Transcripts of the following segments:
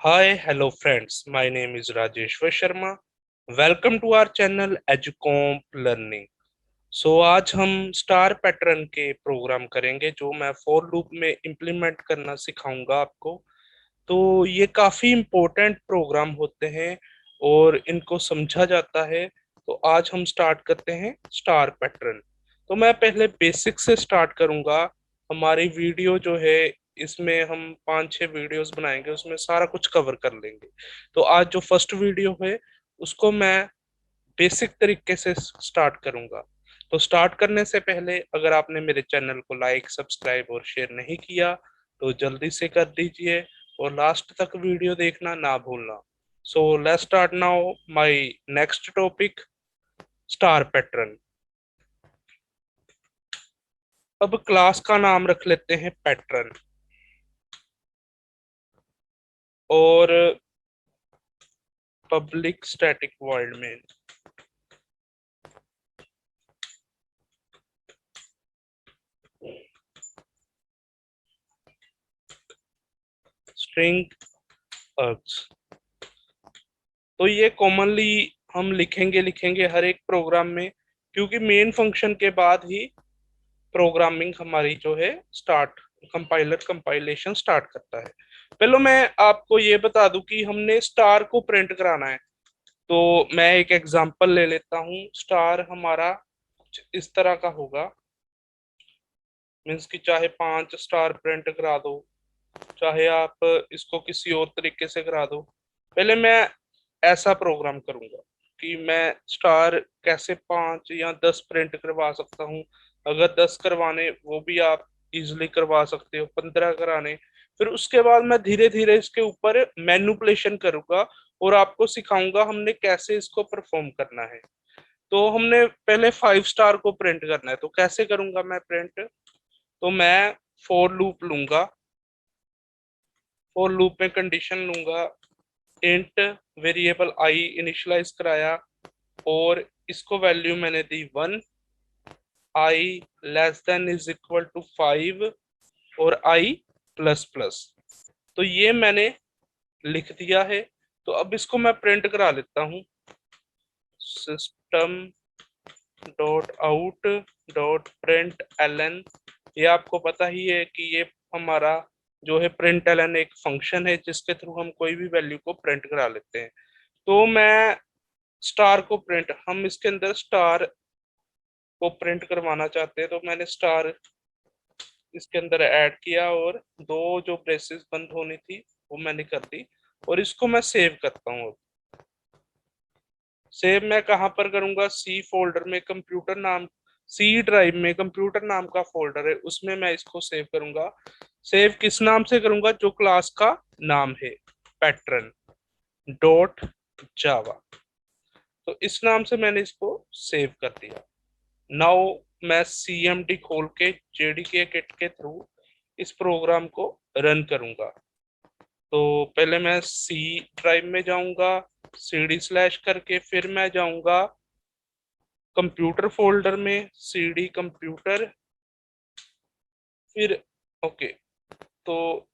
Hi, hello friends. My name is Rajeshwar Sharma. Welcome to our channel Educomp Learning. आज हम star pattern के programme करेंगे जो मैं फॉर लूप में इम्प्लीमेंट करना सिखाऊंगा आपको। तो ये काफी इम्पोर्टेंट प्रोग्राम होते हैं और इनको समझा जाता है। तो आज हम स्टार्ट करते हैं स्टार पैटर्न। तो मैं पहले बेसिक से स्टार्ट करूंगा। हमारी वीडियो जो है इसमें हम 5-6 वीडियोस बनाएंगे, उसमें सारा कुछ कवर कर लेंगे। तो आज जो फर्स्ट वीडियो है उसको मैं बेसिक तरीके से स्टार्ट करूंगा। तो स्टार्ट करने से पहले अगर आपने मेरे चैनल को लाइक सब्सक्राइब और शेयर नहीं किया तो जल्दी से कर दीजिए और लास्ट तक वीडियो देखना ना भूलना। So let's start now my next topic, star pattern. अब क्लास का नाम रख लेते हैं पैटर्न और पब्लिक स्टैटिक वॉइड में स्ट्रिंग अर्ग्स। तो ये कॉमनली हम लिखेंगे हर एक प्रोग्राम में, क्योंकि मेन फंक्शन के बाद ही प्रोग्रामिंग हमारी जो है स्टार्ट, कंपाइलर कंपाइलेशन स्टार्ट करता है। पहले मैं आपको ये बता दूं कि हमने स्टार को प्रिंट कराना है। तो मैं एक एग्जांपल ले लेता हूँ। स्टार हमारा कुछ इस तरह का होगा, मीन्स कि चाहे 5 स्टार प्रिंट करा दो, चाहे आप इसको किसी और तरीके से करा दो। पहले मैं ऐसा प्रोग्राम करूंगा कि मैं स्टार कैसे 5 या 10 प्रिंट करवा सकता हूँ। अगर 10 करवाने वो भी आप इजिली करवा सकते हो, 15 कराने। फिर उसके बाद मैं धीरे धीरे इसके ऊपर मैनिपुलेशन करूंगा और आपको सिखाऊंगा हमने कैसे इसको परफॉर्म करना है। तो हमने पहले 5 स्टार को प्रिंट करना है, तो कैसे करूंगा मैं प्रिंट। तो मैं फॉर लूप लूंगा, फॉर लूप में कंडीशन लूंगा, इंट वेरिएबल आई इनिशियलाइज कराया और इसको वैल्यू मैंने दी 1, I less than is equal to 5 और आई प्लस प्लस। तो ये मैंने लिख दिया है। तो अब इसको मैं प्रिंट करा लेता हूँ, system dot out dot println. ये आपको पता ही है कि ये हमारा जो है प्रिंट एलन एक फंक्शन है जिसके थ्रू हम कोई भी वैल्यू को प्रिंट करा लेते हैं। तो मैं स्टार को प्रिंट, हम इसके अंदर स्टार को प्रिंट करवाना चाहते हैं, तो मैंने स्टार इसके अंदर ऐड किया और दो जो ब्रेसेस बंद होनी थी वो मैंने कर दी। और इसको मैं सेव करता हूँ। सेव मैं कहाँ पर करूंगा, सी फोल्डर में, कंप्यूटर नाम, सी ड्राइव में कंप्यूटर नाम का फोल्डर है, उसमें मैं इसको सेव करूंगा। सेव किस नाम से करूंगा, जो क्लास का नाम है, पैटर्न डॉट जावा। तो इस नाम से मैंने इसको सेव कर दिया। नाउ मैं CMD खोल के JDK किट के थ्रू इस प्रोग्राम को रन करूंगा। तो पहले मैं सी ड्राइव में जाऊंगा, CD/ करके, फिर मैं जाऊंगा कंप्यूटर फोल्डर में, CD कंप्यूटर, फिर ओके। तो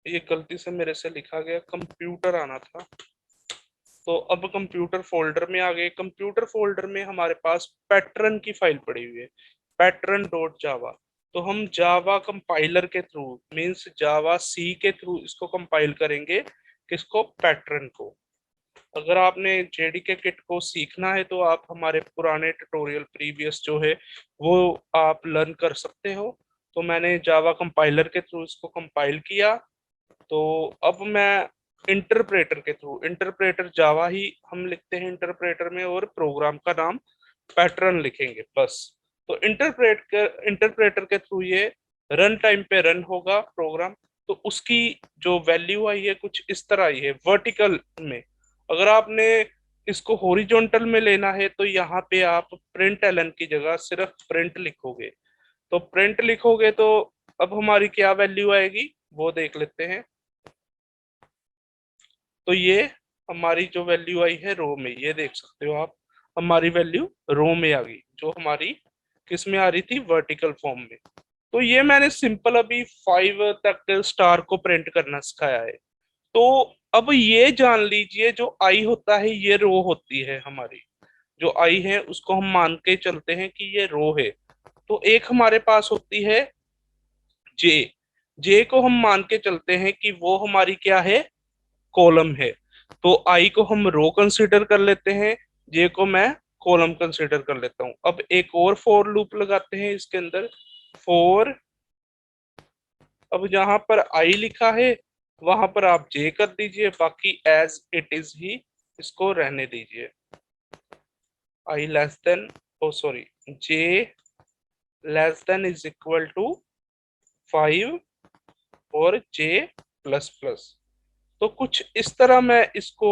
ये गलती से मेरे से लिखा गया, कंप्यूटर आना था। तो अब कंप्यूटर फोल्डर में आ गए। कंप्यूटर फोल्डर में हमारे पास पैटर्न की फाइल पड़ी हुई है, पैटर्न डॉट जावा। तो हम जावा कंपाइलर के थ्रू, मींस जावा सी के थ्रू इसको कंपाइल करेंगे, किसको, पैटर्न को। अगर आपने JDK किट को सीखना है तो आप हमारे पुराने ट्यूटोरियल प्रीवियस जो है वो आप लर्न कर सकते हो। तो मैंने जावा कंपाइलर के थ्रू इसको कंपाइल किया। तो अब मैं इंटरप्रेटर के थ्रू, इंटरप्रेटर जावा ही हम लिखते हैं इंटरप्रेटर में, और प्रोग्राम का नाम पैटर्न लिखेंगे बस। तो इंटरप्रेटर के थ्रू ये रन टाइम पे रन होगा प्रोग्राम। तो उसकी जो वैल्यू आई है कुछ इस तरह आई है वर्टिकल में। अगर आपने इसको हॉरिजॉन्टल में लेना है तो यहाँ पे आप प्रिंट एलन की जगह सिर्फ प्रिंट लिखोगे। तो प्रिंट लिखोगे तो अब हमारी क्या वैल्यू आएगी वो देख लेते हैं। तो ये हमारी जो वैल्यू आई है रो में, ये देख सकते हो आप, हमारी वैल्यू रो में आ गई, जो हमारी किस में आ रही थी, वर्टिकल फॉर्म में। तो ये मैंने सिंपल अभी 5 तक स्टार को प्रिंट करना सिखाया है। तो अब ये जान लीजिए जो आई होता है ये रो होती है हमारी, जो आई है उसको हम मान के चलते हैं कि ये रो है। तो एक हमारे पास होती है जे, जे को हम मान के चलते हैं कि वो हमारी क्या है, कॉलम है। तो आई को हम रो कंसीडर कर लेते हैं, जे को मैं कॉलम कंसीडर कर लेता हूं। अब एक और फॉर लूप लगाते हैं इसके अंदर, फॉर, अब जहां पर आई लिखा है वहां पर आप जे कर दीजिए, बाकी एज इट इज ही इसको रहने दीजिए। I less than, oh sorry, J less than is equal to 5 और जे प्लस प्लस। तो कुछ इस तरह मैं इसको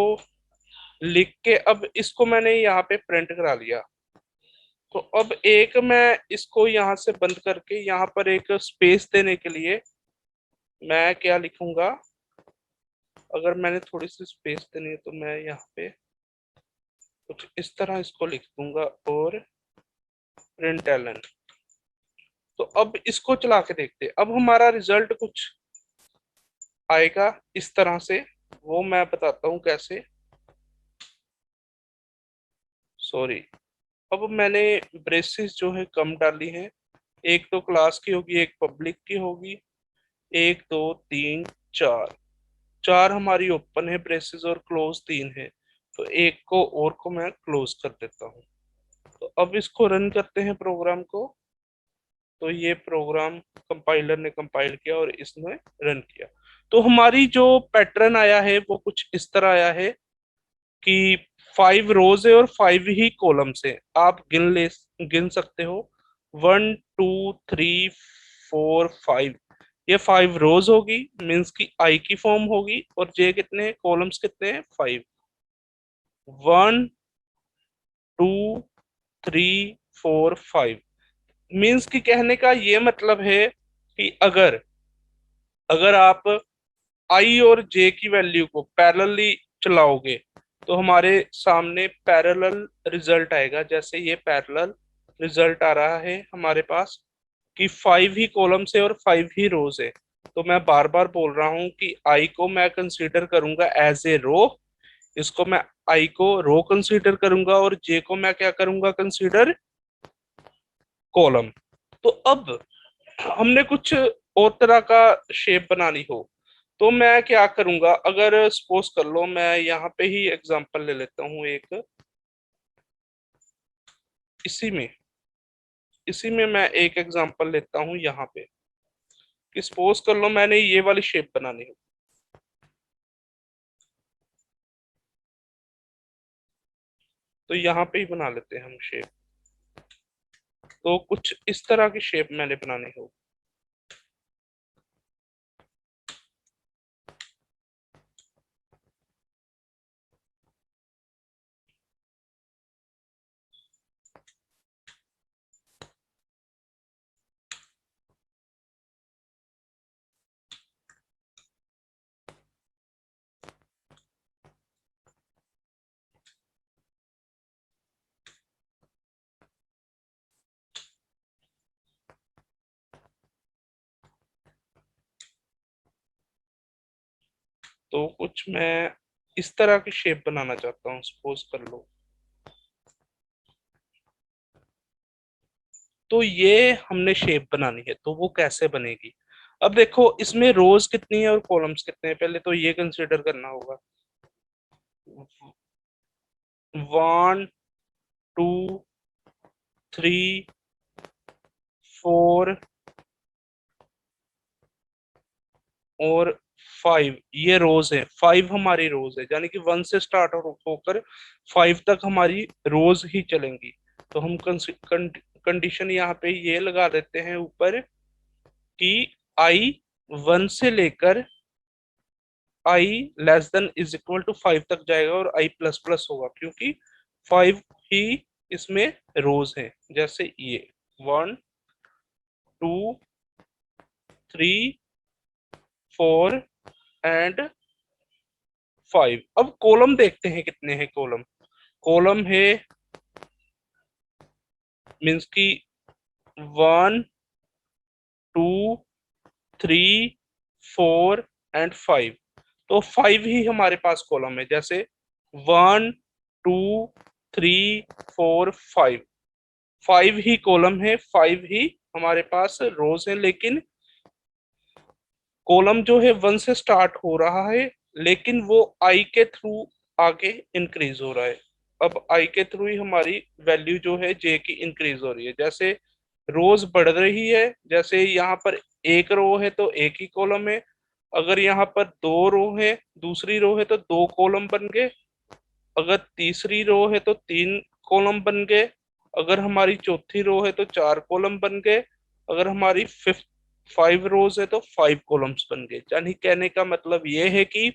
लिख के, अब इसको मैंने यहाँ पे प्रिंट करा लिया। तो अब एक मैं इसको यहाँ से बंद करके यहाँ पर एक स्पेस देने के लिए मैं क्या लिखूंगा, अगर मैंने थोड़ी सी स्पेस देनी है तो मैं यहाँ पे कुछ इस तरह इसको लिख दूंगा और प्रिंट एलन। तो अब इसको चला के देखते हैं, अब हमारा रिजल्ट कुछ आएगा इस तरह से, वो मैं बताता हूँ कैसे। सॉरी, अब मैंने ब्रेसेस जो है कम डाली है, एक तो क्लास की होगी, एक पब्लिक की होगी, एक दो तीन चार, चार हमारी ओपन है ब्रेसेस और क्लोज तीन है। तो एक को और को मैं क्लोज कर देता हूँ। तो अब इसको रन करते हैं प्रोग्राम को। तो ये प्रोग्राम कंपाइलर ने कंपाइल किया और इसने रन किया। तो हमारी जो पैटर्न आया है वो कुछ इस तरह आया है कि 5 रोज है और 5 ही कॉलम्स है। आप गिन सकते हो, 1 2 3 4 5, ये 5 रोज होगी, मीन्स की आई की फॉर्म होगी, और जे कितने हैं, कॉलम्स कितने हैं, 5। 1 2 3 4 5, मीन्स की कहने का ये मतलब है कि अगर अगर आप आई और जे की वैल्यू को पैरेलली चलाओगे तो हमारे सामने पैरेलल रिजल्ट आएगा। जैसे ये पैरेलल रिजल्ट आ रहा है हमारे पास कि 5 ही कॉलम्स है और 5 ही रोज है। तो मैं बार बार बोल रहा हूँ कि आई को मैं कंसीडर करूंगा एज ए रो, इसको मैं आई को रो कंसीडर करूंगा, और जे को मैं क्या करूंगा कंसीडर, कॉलम। तो अब हमने कुछ और तरह का शेप बनानी हो तो मैं क्या करूंगा, अगर सपोज कर लो मैं यहाँ पे ही एग्जांपल ले लेता हूँ एक, इसी में इसी में मैं एक एग्जांपल लेता हूँ यहाँ पे कि सपोज कर लो मैंने ये वाली शेप बनानी हो। तो यहाँ पे ही बना लेते हैं हम शेप। तो कुछ इस तरह की शेप मैंने बनानी हो। तो कुछ मैं इस तरह की शेप बनाना चाहता हूँ, सपोज कर लो। तो ये हमने शेप बनानी है, तो वो कैसे बनेगी। अब देखो इसमें रोज कितनी है और कॉलम्स कितने हैं, पहले तो ये कंसिडर करना होगा। 1 2 3 4 और 5, ये रोज है, 5 हमारी रोज है, यानी कि 1 से स्टार्ट होकर 5 तक हमारी रोज ही चलेंगी। तो हम कंडीशन यहाँ पे ये लगा देते हैं ऊपर कि आई 1 से लेकर I less than is equal to 5 तक जाएगा और आई प्लस प्लस होगा, क्योंकि 5 ही इसमें रोज हैं। जैसे ये 1 2 3 4 एंड 5। अब कॉलम देखते हैं कितने हैं कॉलम। कॉलम है मीन्स की 1 2 3 4 एंड 5। तो 5 ही हमारे पास कॉलम है, जैसे 1 2 3 4 5, 5 ही कॉलम है, 5 ही हमारे पास रोज है, लेकिन कॉलम जो है 1 से स्टार्ट हो रहा है, लेकिन वो आई के थ्रू आगे इंक्रीज हो रहा है। अब आई के थ्रू ही हमारी वैल्यू जो है जे की इंक्रीज हो रही है। जैसे रोज बढ़ रही है, जैसे यहाँ पर एक रो है तो एक ही कॉलम है, अगर यहाँ पर दो रो है, दूसरी रो है तो दो कॉलम बन गए, अगर तीसरी रो है तो तीन कॉलम बन गए, अगर हमारी चौथी रो है तो चार कॉलम बन गए, अगर हमारी फिफ्थ 5 रोज है तो 5 कॉलम्स बन गए। यानी कहने का मतलब ये है कि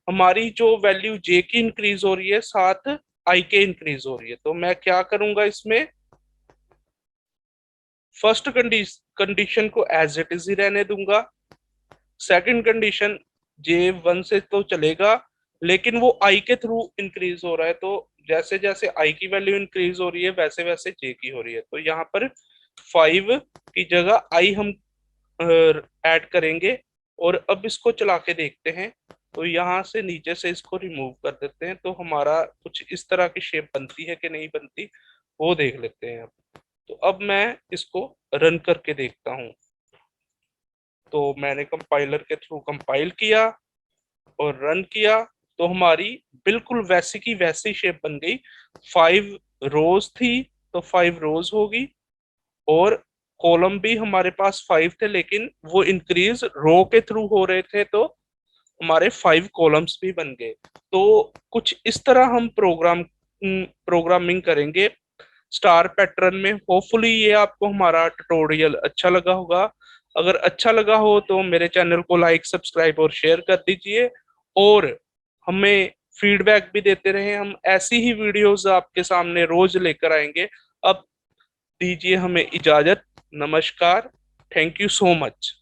हमारी जो वैल्यू जे की इंक्रीज हो रही है, साथ आई के इंक्रीज हो रही है। तो मैं क्या करूंगा इसमें, फर्स्ट कंडीशन को एज इट इज ही रहने दूंगा, सेकंड कंडीशन जे 1 से तो चलेगा, लेकिन वो आई के थ्रू इंक्रीज हो रहा है, तो जैसे जैसे आई की वैल्यू इंक्रीज हो रही है वैसे वैसे जे की हो रही है। तो यहाँ पर 5 की जगह आई हम ऐड करेंगे। और अब इसको चला के देखते हैं, तो यहाँ से नीचे से इसको रिमूव कर देते हैं, तो हमारा कुछ इस तरह की शेप बनती है कि नहीं बनती, वो देख लेते हैं। तो अब मैं इसको रन करके देखता हूँ। तो मैंने कंपाइलर के थ्रू कंपाइल किया और रन किया, तो हमारी बिल्कुल वैसी की वैसी शेप बन गई। 5 रोज थी तो 5 रोज होगी, और कॉलम भी हमारे पास 5 थे, लेकिन वो इंक्रीज रो के थ्रू हो रहे थे, तो हमारे 5 कॉलम्स भी बन गए। तो कुछ इस तरह हम प्रोग्रामिंग करेंगे स्टार पैटर्न में। होपफुली ये आपको हमारा ट्यूटोरियल अच्छा लगा होगा। अगर अच्छा लगा हो तो मेरे चैनल को लाइक सब्सक्राइब और शेयर कर दीजिए, और हमें फीडबैक भी देते रहे। हम ऐसी ही वीडियोस आपके सामने रोज लेकर आएंगे। अब दीजिए हमें इजाजत। नमस्कार। Thank you so much.